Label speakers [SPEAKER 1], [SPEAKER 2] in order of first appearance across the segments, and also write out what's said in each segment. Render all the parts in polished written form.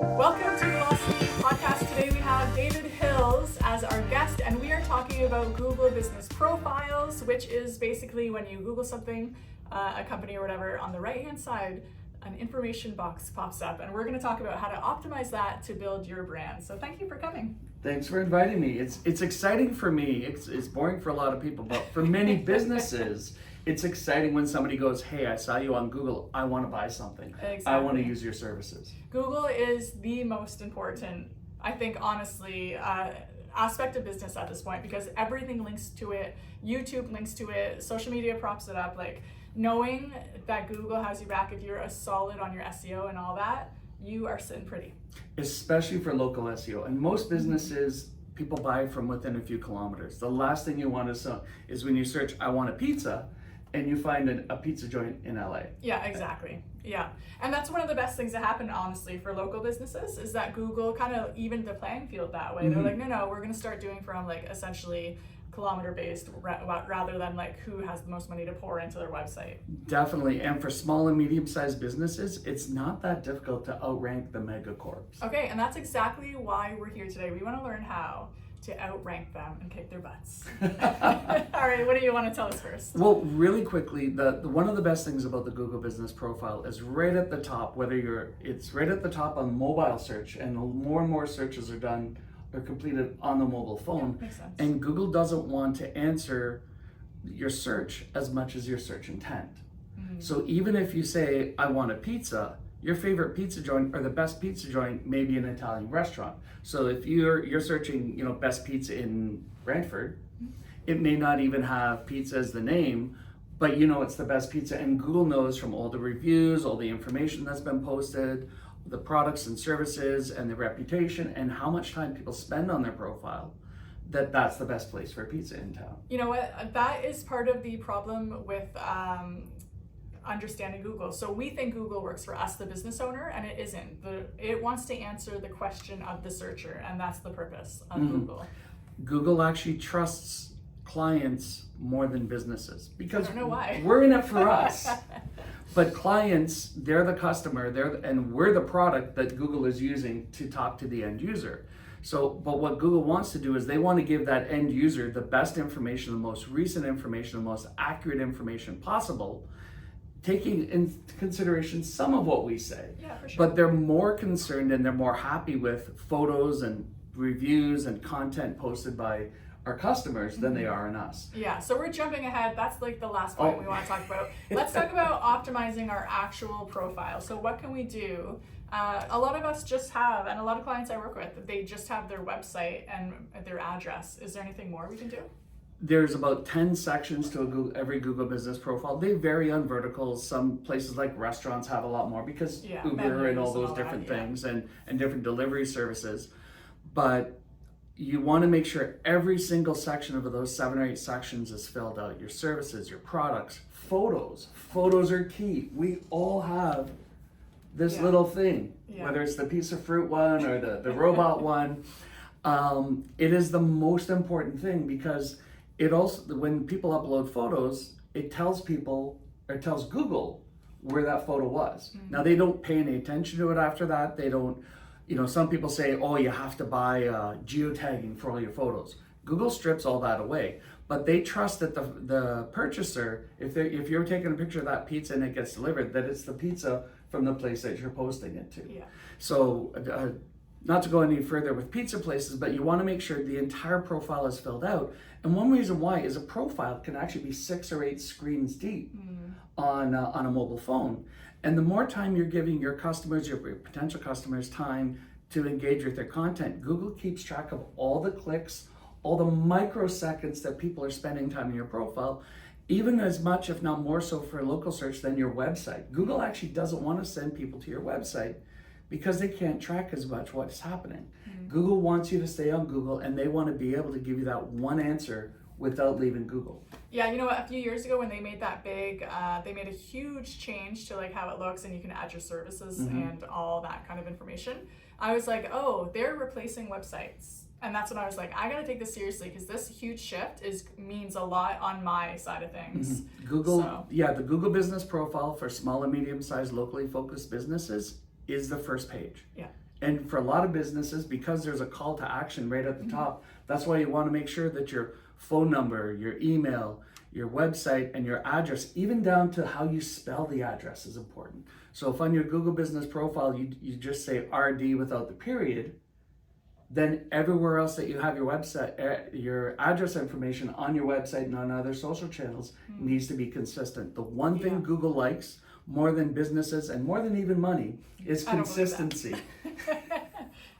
[SPEAKER 1] Welcome to the Velocity Podcast. Today we have David Hills as our guest, and we are talking about Google Business Profiles, which is basically when you Google something, a company or whatever, on the right-hand side, an information box pops up, and we're going to talk about how to optimize that to build your brand. So thank you for coming.
[SPEAKER 2] Thanks for inviting me. It's exciting for me. It's boring for a lot of people, but for many businesses, it's exciting when somebody goes, hey, I saw you on Google. I want to buy something.
[SPEAKER 1] Exactly.
[SPEAKER 2] I want to use your services.
[SPEAKER 1] Google is the most important, I think, honestly, aspect of business at this point, because everything links to it. YouTube links to it. Social media props it up. Like, knowing that Google has you back, if you're a solid on your SEO and all that, you are sitting pretty. Especially
[SPEAKER 2] for local SEO. And most businesses, people buy from within a few kilometers. The last thing you want is when you search, I want a pizza, and you find a pizza joint in LA.
[SPEAKER 1] Yeah, exactly. Yeah. And that's one of the best things that happened, honestly, for local businesses, is that Google kind of evened the playing field that way. They're like, no, we're going to start doing from like essentially kilometer-based rather than like who has the most money to pour into their website.
[SPEAKER 2] Definitely. And for small and medium-sized businesses, it's not that difficult to outrank the megacorps.
[SPEAKER 1] Okay, and that's exactly why we're here today. We want to learn how to outrank them and kick their butts. All right, what do you want to tell us first?
[SPEAKER 2] Well, really quickly, the one of the best things about the Google Business Profile is right at the top, it's right at the top on mobile search, and more and more searches are completed on the mobile phone.
[SPEAKER 1] Yeah, makes sense.
[SPEAKER 2] And Google doesn't want to answer your search as much as your search intent. So even if you say, I want a pizza, your favorite pizza joint or the best pizza joint may be an Italian restaurant. So if you're searching, best pizza in Brantford, it may not even have pizza as the name, but it's the best pizza. And Google knows from all the reviews, all the information that's been posted, the products and services and the reputation and how much time people spend on their profile, that's the best place for pizza in town.
[SPEAKER 1] You know what? That is part of the problem with understanding Google. So we think Google works for us, the business owner, and it isn't. It wants to answer the question of the searcher, and that's the purpose of Google.
[SPEAKER 2] Google actually trusts clients more than businesses because
[SPEAKER 1] I don't know why.
[SPEAKER 2] We're in it for us. But clients, they're the customer, and we're the product that Google is using to talk to the end user. But what Google wants to do is they want to give that end user the best information, the most recent information, the most accurate information possible, taking into consideration some of what we say.
[SPEAKER 1] Yeah, for sure.
[SPEAKER 2] But they're more concerned and they're more happy with photos and reviews and content posted by our customers than they are in us.
[SPEAKER 1] Yeah, so we're jumping ahead. That's like the last point we want to talk about. Let's talk about optimizing our actual profile. So what can we do? A lot of us just have, and a lot of clients I work with, they just have their website and their address. Is there anything more we can do?
[SPEAKER 2] There's about 10 sections to every Google Business Profile. They vary on verticals. Some places like restaurants have a lot more because Uber and all those different things and different delivery services. But you want to make sure every single section of those 7 or 8 sections is filled out. Your services, your products, photos. Photos are key. We all have this little thing, whether it's the piece of fruit one or the robot one. It is the most important thing because it also, when people upload photos, it tells Google where that photo was. Now they don't pay any attention to it after that. They don't, some people say, oh, you have to buy geotagging for all your photos. Google strips all that away, but they trust that the purchaser, if you're taking a picture of that pizza and it gets delivered, that it's the pizza from the place that you're posting it to.
[SPEAKER 1] Yeah.
[SPEAKER 2] So not to go any further with pizza places, but you want to make sure the entire profile is filled out. And one reason why is a profile can actually be 6 or 8 screens deep on a mobile phone. And the more time you're giving your customers, your potential customers, time to engage with their content, Google keeps track of all the clicks, all the microseconds that people are spending time in your profile, even as much, if not more so for local search than your website. Google actually doesn't want to send people to your website because they can't track as much what's happening. Google wants you to stay on Google, and they want to be able to give you that one answer without leaving Google.
[SPEAKER 1] Yeah, you know what, a few years ago when they made that big, they made a huge change to like how it looks and you can add your services and all that kind of information. I was like, oh, they're replacing websites. And that's when I was like, I gotta take this seriously because this huge shift means a lot on my side of things.
[SPEAKER 2] Google, the Google Business Profile for small and medium-sized locally focused businesses is the first page.
[SPEAKER 1] Yeah.
[SPEAKER 2] And for a lot of businesses, because there's a call to action right at the top, that's why you want to make sure that your phone number, your email, your website, and your address, even down to how you spell the address, is important. So if on your Google Business Profile, you just say RD without the period, then everywhere else that you have your website, your address information on your website and on other social channels needs to be consistent. The one thing Google likes more than businesses and more than even money is consistency.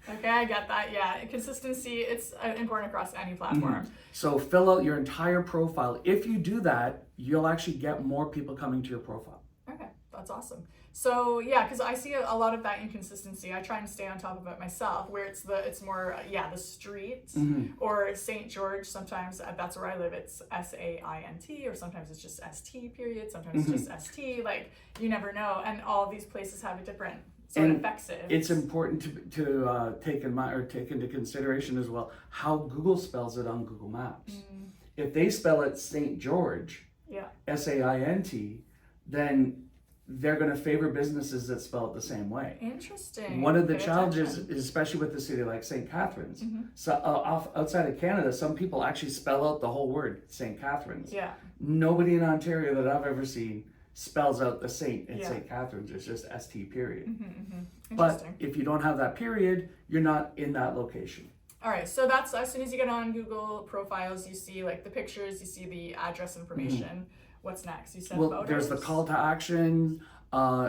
[SPEAKER 1] Okay, I get that. Yeah, consistency, it's important across any platform.
[SPEAKER 2] So fill out your entire profile. If you do that, you'll actually get more people coming to your profile.
[SPEAKER 1] Okay, that's awesome. So yeah, because I see a lot of that inconsistency. I try and stay on top of it myself, where it's more the streets or St. George. Sometimes that's where I live. It's SAINT, or sometimes it's just ST period. Sometimes it's just ST. Like, you never know, and all these places have a different. So it affects it.
[SPEAKER 2] It's important to take into consideration as well how Google spells it on Google Maps. If they spell it St. George, SAINT, then they're going to favor businesses that spell it the same way.
[SPEAKER 1] Interesting.
[SPEAKER 2] One of the challenges, especially with the city like St. Catharines, so outside of Canada, some people actually spell out the whole word St. Catharines.
[SPEAKER 1] Yeah.
[SPEAKER 2] Nobody in Ontario that I've ever seen spells out the Saint in St. Catharines. It's just ST period. But if you don't have that period, you're not in that location.
[SPEAKER 1] All right, so that's as soon as you get on Google Profiles, you see like the pictures, you see the address information. What's next? You said photos?
[SPEAKER 2] There's the call to action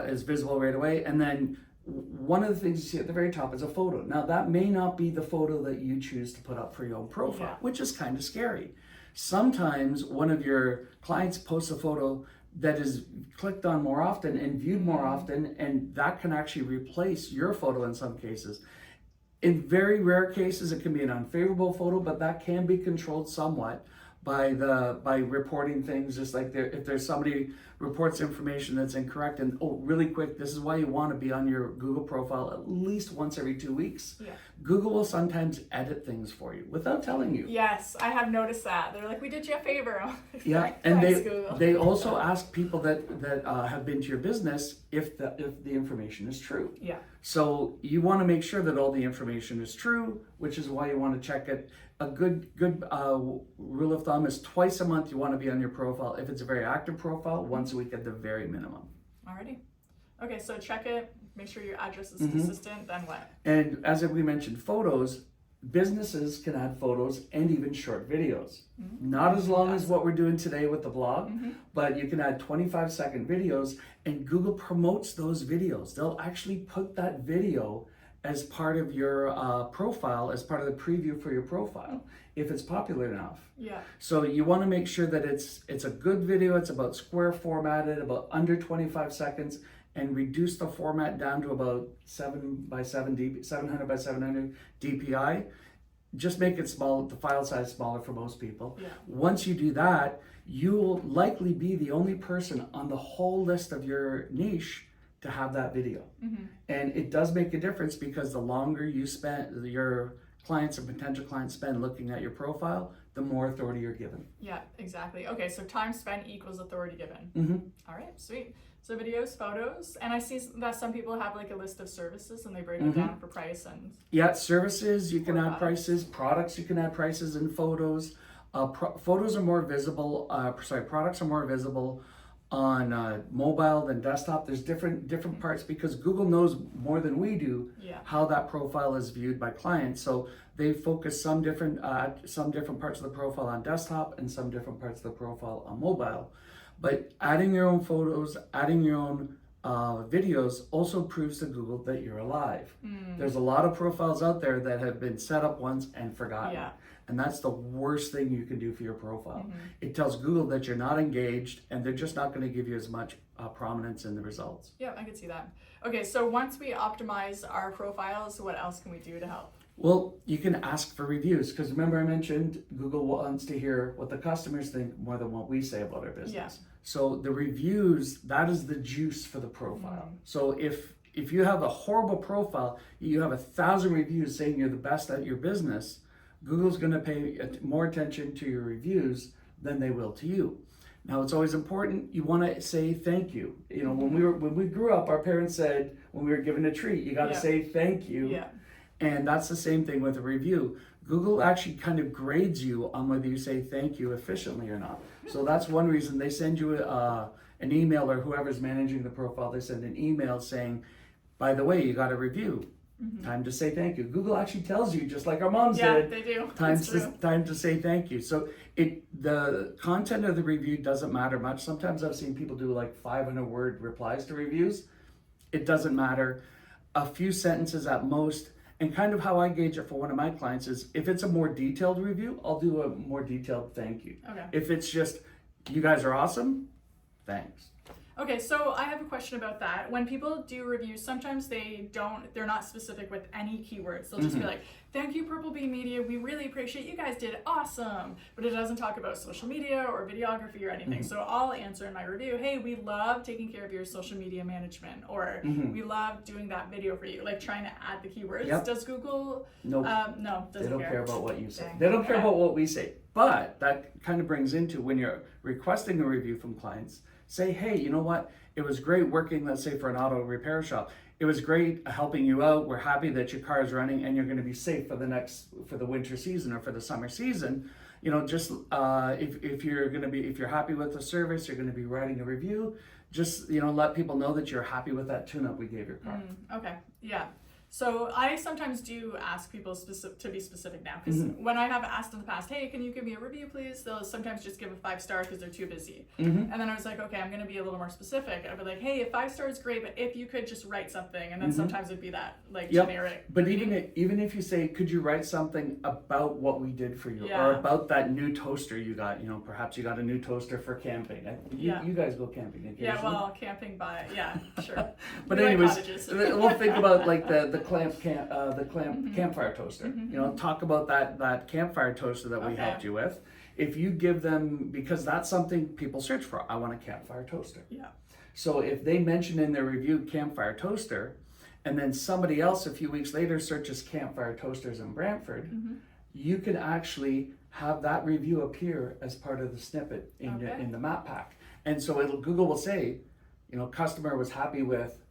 [SPEAKER 2] is visible right away. And then one of the things you see at the very top is a photo. Now, that may not be the photo that you choose to put up for your own profile, which is kind of scary. Sometimes one of your clients posts a photo that is clicked on more often and viewed more often, and that can actually replace your photo in some cases. In very rare cases, it can be an unfavorable photo, but that can be controlled somewhat by reporting things, just like if there's somebody reports information that's incorrect. And really quick, this is why you want to be on your Google profile at least once every 2 weeks. Google will sometimes edit things for you without telling you.
[SPEAKER 1] Yes, I have noticed that. They're like, we did you a favor.
[SPEAKER 2] And they also ask people that have been to your business if the information is true. So you want to make sure that all the information is true, which is why you want to check it. A good rule of thumb is twice a month you want to be on your profile. If it's a very active profile, once a week at the very minimum.
[SPEAKER 1] Alrighty. Okay, so check it, make sure your address is consistent, then what?
[SPEAKER 2] And as we mentioned, photos, businesses can add photos and even short videos. Not as long as what we're doing today with the blog, but you can add 25-second videos, and Google promotes those videos. They'll actually put that video as part of your profile, as part of the preview for your profile, if it's popular enough. So you want to make sure that it's a good video, it's about square formatted, about under 25 seconds, and reduce the format down to about 700 by 700 DPI. Just make it small, the file size smaller for most people. Once you do that, you will likely be the only person on the whole list of your niche to have that video. And it does make a difference, because the longer you spend, your clients and potential clients spend looking at your profile, the more authority you're given.
[SPEAKER 1] Yeah, exactly. Okay, so time spent equals authority given. All right, sweet. So videos, photos, and I see that some people have like a list of services and they break it down for price and...
[SPEAKER 2] Services, you can add prices. Products, you can add prices in photos. Photos are more visible, products are more visible on mobile than desktop. There's different parts, because Google knows more than we do how that profile is viewed by clients. So they focus some different parts of the profile on desktop and some different parts of the profile on mobile. But adding your own photos, adding your own videos also proves to Google that you're alive. There's a lot of profiles out there that have been set up once and forgotten. And that's the worst thing you can do for your profile. It tells Google that you're not engaged, and they're just not going to give you as much prominence in the results.
[SPEAKER 1] Yeah, I can see that. Okay, so once we optimize our profiles, what else can we do to help?
[SPEAKER 2] Well, you can ask for reviews, because remember I mentioned Google wants to hear what the customers think more than what we say about our business. So the reviews, that is the juice for the profile. So if you have a horrible profile, you have 1,000 reviews saying you're the best at your business, Google's going to pay more attention to your reviews than they will to you. Now it's always important, you want to say thank you. You know, when we grew up, our parents said when we were given a treat, you got to say thank you.
[SPEAKER 1] Yeah.
[SPEAKER 2] And that's the same thing with a review. Google actually kind of grades you on whether you say thank you efficiently or not. So that's one reason they send you an email, or whoever's managing the profile, they send an email saying, by the way, you got a review. Time to say thank you. Google actually tells you, just like our moms did.
[SPEAKER 1] Yeah, they do.
[SPEAKER 2] Time to say thank you. So the content of the review doesn't matter much. Sometimes I've seen people do like 500-word replies to reviews. It doesn't matter. A few sentences at most. And kind of how I gauge it for one of my clients is, if it's a more detailed review, I'll do a more detailed thank you.
[SPEAKER 1] Okay.
[SPEAKER 2] If it's just, you guys are awesome, thanks.
[SPEAKER 1] Okay, so I have a question about that. When people do reviews, sometimes they're not specific with any keywords. They'll just be like, thank you, Purple Bee Media. We really appreciate you guys did awesome. But it doesn't talk about social media or videography or anything. So I'll answer in my review, hey, we love taking care of your social media management, or we love doing that video for you, like trying to add the keywords.
[SPEAKER 2] Yep.
[SPEAKER 1] Does Google?
[SPEAKER 2] Nope.
[SPEAKER 1] No, doesn't
[SPEAKER 2] They don't care about what you say.
[SPEAKER 1] Dang.
[SPEAKER 2] They don't care about what we say. But that kind of brings into, when you're requesting a review from clients, say, hey, you know what? It was great working, let's say, for an auto repair shop. It was great helping you out. We're happy that your car is running and you're going to be safe for the winter season or for the summer season. You know, just if you're happy with the service, you're going to be writing a review. Just, you know, let people know that you're happy with that tune-up we gave your car.
[SPEAKER 1] Okay, yeah. So I sometimes do ask people to be specific now, because when I have asked in the past, hey, can you give me a review, please? They'll sometimes just give a 5-star because they're too busy. And then I was like, okay, I'm going to be a little more specific. I'd be like, hey, a 5-star is great, but if you could just write something, and then sometimes it'd be that like generic.
[SPEAKER 2] But even if you say, could you write something about what we did for you, or about that new toaster you got? You know, perhaps you got a new toaster for camping. You guys go camping occasionally.
[SPEAKER 1] Yeah, well, camping sure.
[SPEAKER 2] But anyways, we'll think about like the campfire toaster. You know, talk about that campfire toaster that we helped you with. If you give them, because that's something people search for, I want a campfire toaster. Yeah. So if they mention in their review campfire toaster, and then somebody else a few weeks later searches campfire toasters in Brantford, you can actually have that review appear as part of the snippet in the map pack. And so Google will say, you know, customer was happy with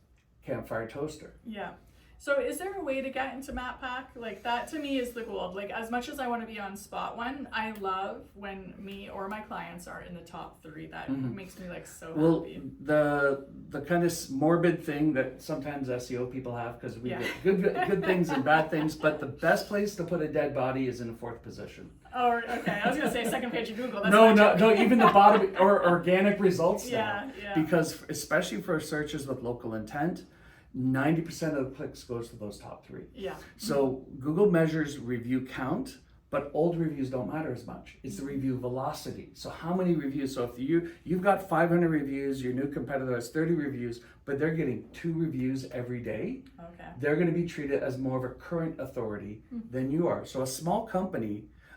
[SPEAKER 2] campfire toaster.
[SPEAKER 1] Yeah. So is there a way to get into Map Pack? Like, that to me is the gold. Like, as much as I want to be on spot one, I love when me or my clients are in the top 3. That makes me like so happy.
[SPEAKER 2] The kind of morbid thing that sometimes SEO people have, because we get good things and bad things, but the best place to put a dead body is in the 4th position.
[SPEAKER 1] Oh, okay. I was gonna say second page of Google. That's
[SPEAKER 2] no, even the bottom or organic results now.
[SPEAKER 1] Yeah.
[SPEAKER 2] Because especially for searches with local intent, 90% of the clicks goes to those top 3. Yeah. So Google measures review count, but old reviews don't matter as much. It's the review velocity. So how many reviews? So if you've got 500 reviews, your new competitor has 30 reviews, but they're getting 2 reviews every day. Okay. They're going to be treated as more of a current authority than you are. So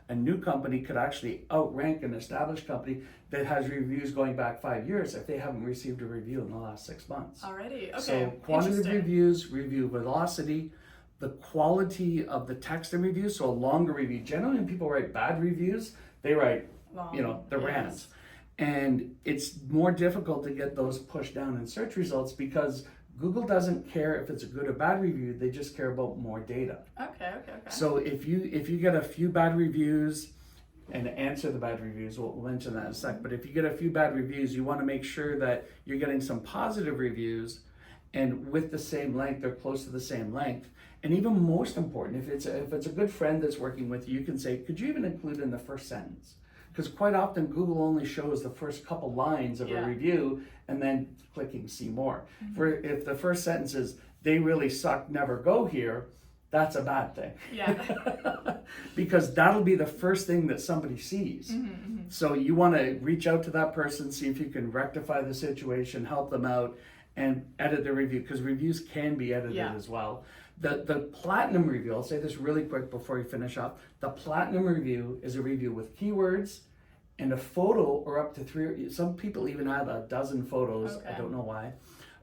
[SPEAKER 2] a new company could actually outrank an established company that has reviews going back 5 years if they haven't received a review in the last 6 months.
[SPEAKER 1] Already, okay.
[SPEAKER 2] So quantity of reviews, review velocity, the quality of the text and reviews. So a longer review. Generally, when people write bad reviews, they write, the rants. And it's more difficult to get those pushed down in search results because Google doesn't care if it's a good or bad review, they just care about more data. Okay. So if you get a few bad reviews, and answer the bad reviews, we'll mention that in a sec, but if you get a few bad reviews, you want to make sure that you're getting some positive reviews, and with the same length, they're close to the same length. And even most important, if it's a good friend that's working with you, you can say, could you even include in the first sentence? Because quite often Google only shows the first couple lines of a review and then clicking see more. If the first sentence is, they really suck, never go here, that's a bad thing. Yeah. Because that'll be the first thing that somebody sees. So you want to reach out to that person, see if you can rectify the situation, help them out, and edit the review, because reviews can be edited as well. The platinum review, I'll say this really quick before you finish up. The platinum review is a review with keywords and a photo, or up to 3. Some people even add a dozen photos. I don't know why.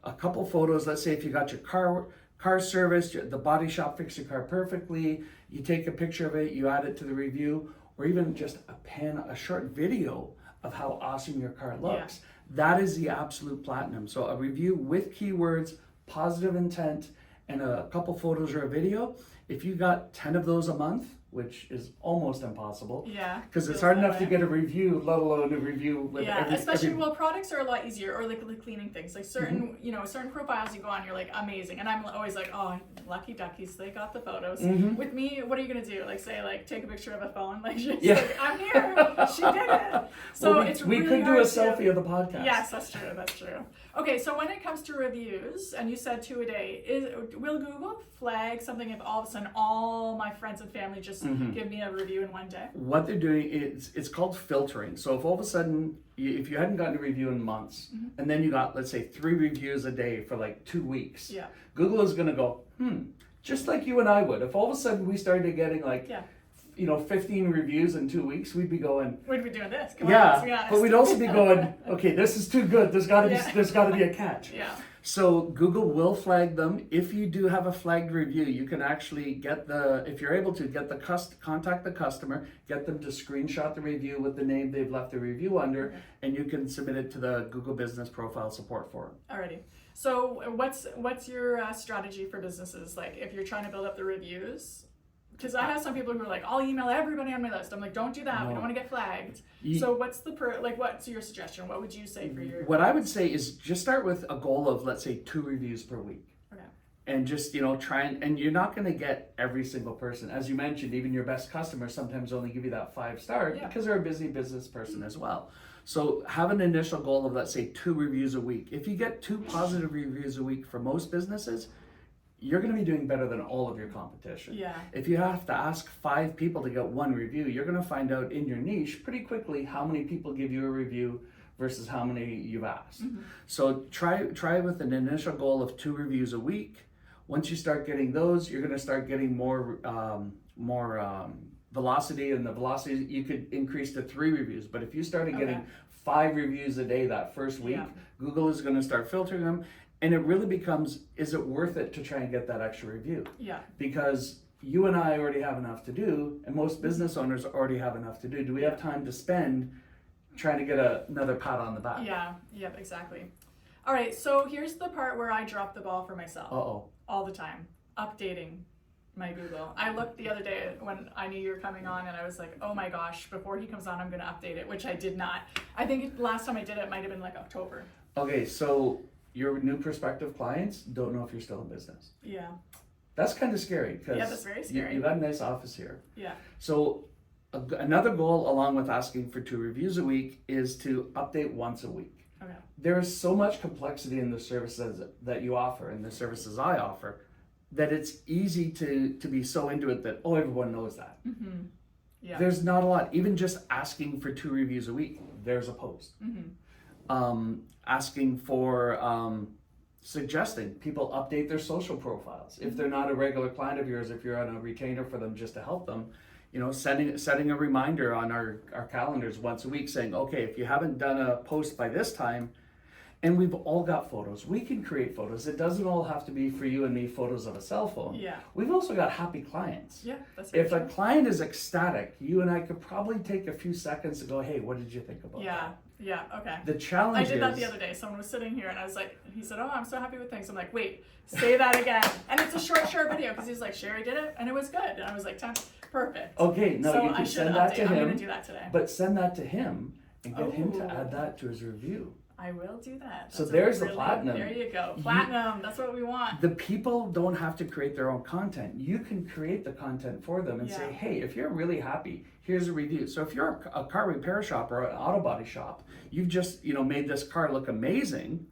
[SPEAKER 2] A couple photos. Let's say if you got your car serviced, the body shop fixed your car perfectly, you take a picture of it, you add it to the review, or even just a short video of how awesome your car looks. That is the absolute platinum. So a review with keywords, positive intent, and a couple photos or a video, if you got 10 of those a month, which is almost impossible.
[SPEAKER 1] Yeah.
[SPEAKER 2] Because it's hard enough to get a review, let alone a review with
[SPEAKER 1] especially, well, products are a lot easier, or like cleaning things. Like certain, certain profiles you go on, you're like, amazing. And I'm always like, oh, lucky duckies, they got the photos. With me, what are you going to do? Like say, like, take a picture of a phone? Like, she's like, I'm here. She did it. So it's really
[SPEAKER 2] we could do a selfie of the podcast.
[SPEAKER 1] Yes, that's true. Okay, so when it comes to reviews, and you said 2 a day, will Google flag something if all of a sudden all my friends and family just give me a review in one day?
[SPEAKER 2] What they're doing is, it's called filtering. So if all of a sudden, if you hadn't gotten a review in months, and then you got, let's say, 3 reviews a day for like 2 weeks, Google is going to go, just like you and I would. If all of a sudden we started getting like, 15 reviews in 2 weeks, we'd be going,
[SPEAKER 1] we'd be doing this. Come on, let's be honest.
[SPEAKER 2] But we'd also be going, okay, this is too good. There's got to be a catch. So Google will flag them. If you do have a flagged review, you can actually if you're able to, contact the customer, get them to screenshot the review with the name they've left the review under, and you can submit it to the Google Business Profile Support Forum.
[SPEAKER 1] Alrighty. So what's your strategy for businesses? Like if you're trying to build up the reviews, because I have some people who are like, I'll email everybody on my list. I'm like, don't do that. We don't want to get flagged. So what's your suggestion? What would you say for your...
[SPEAKER 2] What I would say is just start with a goal of, let's say, 2 reviews per week.
[SPEAKER 1] Okay.
[SPEAKER 2] And just, try and you're not going to get every single person. As you mentioned, even your best customers sometimes only give you that 5-star because they're a busy business person as well. So have an initial goal of, let's say, 2 reviews a week. If you get 2 positive reviews a week for most businesses, you're going to be doing better than all of your competition.
[SPEAKER 1] Yeah.
[SPEAKER 2] If you have to ask 5 people to get 1 review, you're going to find out in your niche pretty quickly how many people give you a review versus how many you've asked. So try with an initial goal of 2 reviews a week. Once you start getting those, you're going to start getting more velocity, and the velocity you could increase to 3 reviews. But if you started getting 5 reviews a day that first week, Google is going to start filtering them. And it really becomes, is it worth it to try and get that extra review?
[SPEAKER 1] Yeah. Because
[SPEAKER 2] you and I already have enough to do, and most business owners already have enough to do. Do we have time to spend trying to get another pat on the back?
[SPEAKER 1] Yeah, exactly. All right, so here's the part where I drop the ball for myself. All the time. Updating my Google. I looked the other day when I knew you were coming on, and I was like, oh my gosh, before he comes on, I'm going to update it, which I did not. I think last time I did it might have been like October.
[SPEAKER 2] Okay, so your new prospective clients don't know if you're still in business.
[SPEAKER 1] Yeah.
[SPEAKER 2] That's kind of scary because
[SPEAKER 1] that's very scary.
[SPEAKER 2] You got a nice office here.
[SPEAKER 1] Yeah.
[SPEAKER 2] So another goal, along with asking for 2 reviews a week, is to update once a week.
[SPEAKER 1] Okay.
[SPEAKER 2] There is so much complexity in the services that you offer and the services I offer that it's easy to be so into it that, everyone knows that. Yeah. There's not a lot. Even just asking for 2 reviews a week, there's a post. Asking for, suggesting people update their social profiles. If they're not a regular client of yours, if you're on a retainer for them just to help them, setting a reminder on our calendars once a week saying, okay, if you haven't done a post by this time, and we've all got photos. We can create photos. It doesn't all have to be for you and me photos of a cell phone.
[SPEAKER 1] Yeah.
[SPEAKER 2] We've also got happy clients.
[SPEAKER 1] Yeah, that's
[SPEAKER 2] If true. A client is ecstatic, you and I could probably take a few seconds to go, hey, what did you think about that?
[SPEAKER 1] Yeah, okay.
[SPEAKER 2] The challenge is...
[SPEAKER 1] I did that the other day. Someone was sitting here and I was like, he said, oh, I'm so happy with things. I'm like, wait, say that again. And it's a short video because he's like, Sherri did it and it was good. And I was like, perfect.
[SPEAKER 2] Okay, no, so you can send that to him.
[SPEAKER 1] I'm going to do that today.
[SPEAKER 2] But send that to him and get him to add that to his review.
[SPEAKER 1] I will do that.
[SPEAKER 2] So there's the platinum.
[SPEAKER 1] There you go. Platinum. That's what we want.
[SPEAKER 2] The people don't have to create their own content. You can create the content for them and say, hey, if you're really happy, here's a review. So if you're a car repair shop or an auto body shop, you've just made this car look amazing,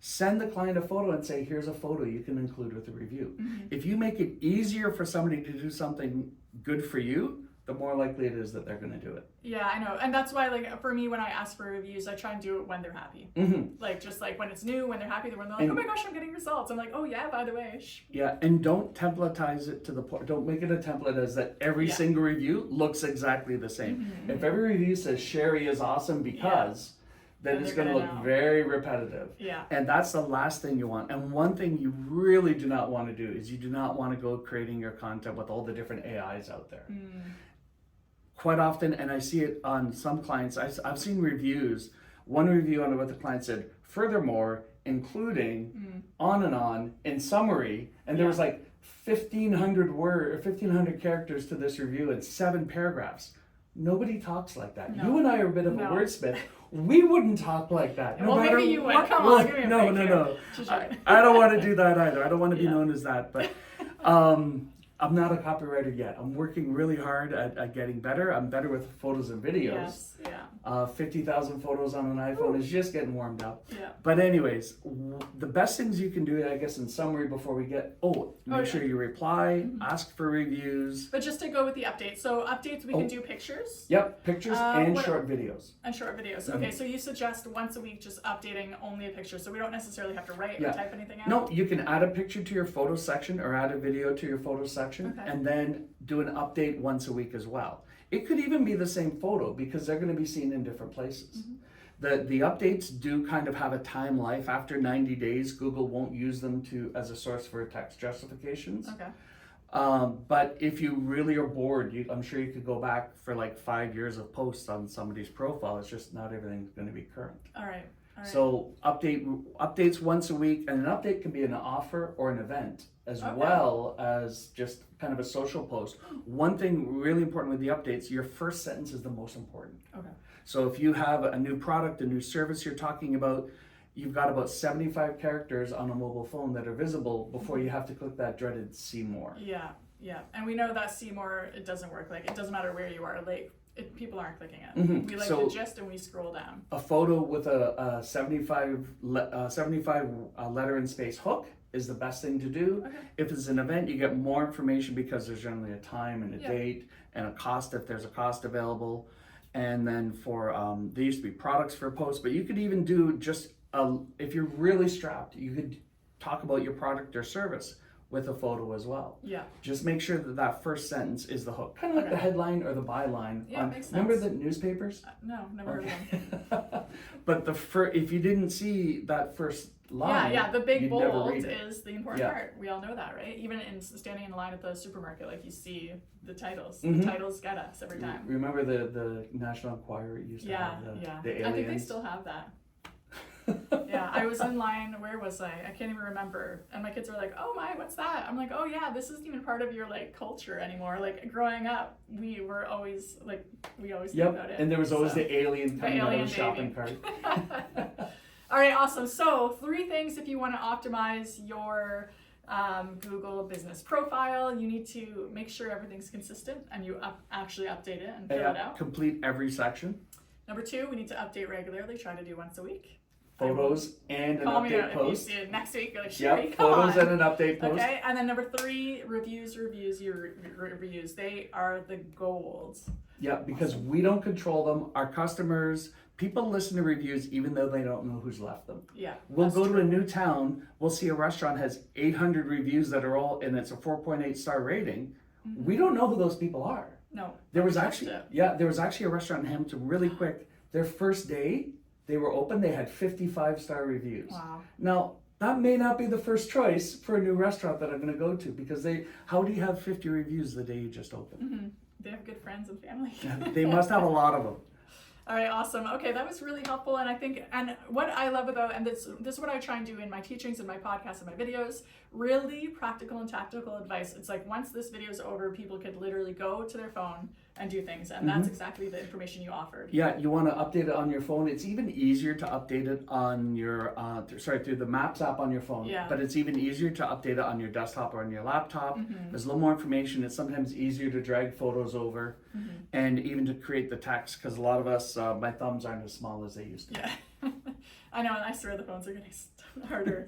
[SPEAKER 2] send the client a photo and say, here's a photo you can include with the review. If you make it easier for somebody to do something good for you, the more likely it is that they're going to do it. Yeah,
[SPEAKER 1] I know. And that's why, for me, when I ask for reviews, I try and do it when they're happy. Just when it's new, when they're happy, when they're like, oh my gosh, I'm getting results. I'm like, oh yeah, by the way.
[SPEAKER 2] Yeah, and don't templatize it to the point. Don't make it a template as that every single review looks exactly the same. If every review says Sherri is awesome because... then it's going to look very repetitive. Yeah. And that's the last thing you want. And one thing you really do not want to do is you do not want to go creating your content with all the different AIs out there. quite often, and I see it on some clients, I've seen reviews. One review on what the client said, furthermore, including on, in summary, and there was like 1,500 characters to this review and 7 paragraphs. Nobody talks like that. No. You and I are a bit of a wordsmith. We wouldn't talk like that.
[SPEAKER 1] No, well, maybe you would. Come on, give me a break.
[SPEAKER 2] No. I don't want to do that either. I don't want to be known as that. But I'm not a copywriter yet. I'm working really hard at getting better. I'm better with photos and videos.
[SPEAKER 1] Yes, yeah.
[SPEAKER 2] 50,000 photos on an iPhone is just getting warmed up.
[SPEAKER 1] Yeah.
[SPEAKER 2] But anyways, the best things you can do, I guess, in summary before we get, make sure you reply, ask for reviews.
[SPEAKER 1] But just to go with the updates. So updates, we can do pictures.
[SPEAKER 2] Yep, pictures and short videos.
[SPEAKER 1] And short videos. Okay, so you suggest once a week just updating only a picture. So we don't necessarily have to write or type anything out?
[SPEAKER 2] No, you can add a picture to your photo section or add a video to your photo section and then do an update once a week as well. It could even be the same photo because they're going to be seen in different places. The updates do kind of have a time life. After 90 days, Google won't use them as a source for text justifications.
[SPEAKER 1] Okay.
[SPEAKER 2] But if you really are bored, I'm sure you could go back for like 5 years of posts on somebody's profile. It's just not everything's going to be current.
[SPEAKER 1] All right.
[SPEAKER 2] So updates once a week, and an update can be an offer or an event as well as just kind of a social post. One thing really important with the updates, your first sentence is the most important. Okay. So if you have a new product, a new service you're talking about, you've got about 75 characters on a mobile phone that are visible before you have to click that dreaded see more.
[SPEAKER 1] Yeah. And we know that see more, it doesn't work. Like, it doesn't matter where you are. Like, people aren't clicking it. We like the gist and we scroll down. A
[SPEAKER 2] photo with a 75 letter and space hook is the best thing to do. Okay. If it's an event, you get more information because there's generally a time and a date and a cost if there's a cost available. And then for, there used to be products for posts, but you could even do just, if you're really strapped, you could talk about your product or service with a photo as well. Yeah. Just make sure that first sentence is the hook. Kind of like the headline or the byline.
[SPEAKER 1] Yeah, makes sense.
[SPEAKER 2] Remember the newspapers?
[SPEAKER 1] No, never heard of them.
[SPEAKER 2] But if you didn't see that first line,
[SPEAKER 1] the big bold is the important part. We all know that, right? Even in standing in line at the supermarket, like you see the titles. The titles get us every time.
[SPEAKER 2] Remember the National Enquirer used to have the aliens?
[SPEAKER 1] I think they still have that. Yeah, I was in line, where was I can't even remember, and my kids were like, oh my, what's that? I'm like, oh yeah, this isn't even part of your like culture anymore. Like growing up, we always think about it.
[SPEAKER 2] And there was always the alien coming out of the shopping cart.
[SPEAKER 1] All right, awesome. So 3 things if you want to optimize your Google business profile. You need to make sure everything's consistent and you actually update it and fill it out.
[SPEAKER 2] Complete every section.
[SPEAKER 1] Number 2, we need to update regularly. Try to do once a week.
[SPEAKER 2] Photos and an update post.
[SPEAKER 1] Next week, like, Sherri,
[SPEAKER 2] photos and an update post.
[SPEAKER 1] Okay, and then number 3, reviews. Your reviews, they are the gold.
[SPEAKER 2] Yeah, because we don't control them. Our customers, people listen to reviews even though they don't know who's left them.
[SPEAKER 1] Yeah,
[SPEAKER 2] we'll go to a new town. We'll see a restaurant has 800 reviews that are all, and it's a 4.8 star rating. We don't know who those people are. No, there was actually a restaurant in Hamilton. Really quick, their first day they were open, they had 55 star reviews. Wow. Now that may not be the first choice for a new restaurant that I'm going to go to because how do you have 50 reviews the day you just opened?
[SPEAKER 1] They have good friends and family.
[SPEAKER 2] They must have a lot of them.
[SPEAKER 1] All right, awesome. Okay, that was really helpful. And what I love about, and this is what I try and do in my teachings and my podcasts and my videos, really practical and tactical advice. It's like once this video is over, people could literally go to their phone and do things. And that's exactly the information you offered.
[SPEAKER 2] Yeah, you want to update it on your phone. It's even easier to update it on your, through the Maps app on your phone. Yeah. But it's even easier to update it on your desktop or on your laptop. There's a little more information. It's sometimes easier to drag photos over and even to create the text because a lot of us, my thumbs aren't as small as they used to be.
[SPEAKER 1] Yeah. I know, and I swear the phones are getting harder.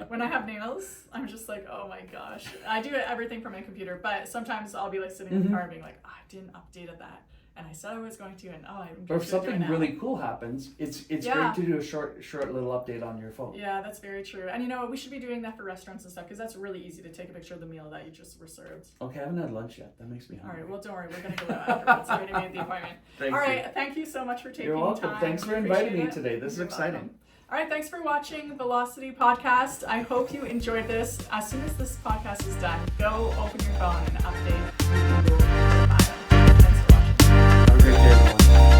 [SPEAKER 1] When I have nails, I'm just like, oh my gosh. I do everything from my computer, but sometimes I'll be like sitting in the car and being like, oh, I didn't update that. And I said I was going to, and I'm
[SPEAKER 2] or if something really cool happens, it's great to do a short little update on your phone.
[SPEAKER 1] Yeah, that's very true. And we should be doing that for restaurants and stuff because that's really easy to take a picture of the meal that you just were served.
[SPEAKER 2] Okay, I haven't had lunch yet. That makes me hungry.
[SPEAKER 1] All right, well, don't worry. We're going to go out afterwards. We're going to be at the appointment.
[SPEAKER 2] Thank you.
[SPEAKER 1] Thank you so much for taking
[SPEAKER 2] time. You're welcome.
[SPEAKER 1] Time.
[SPEAKER 2] Thanks for inviting me today. This is exciting.
[SPEAKER 1] Welcome. All right, thanks for watching Velocity Podcast. I hope you enjoyed this. As soon as this podcast is done, go open your phone and update Google.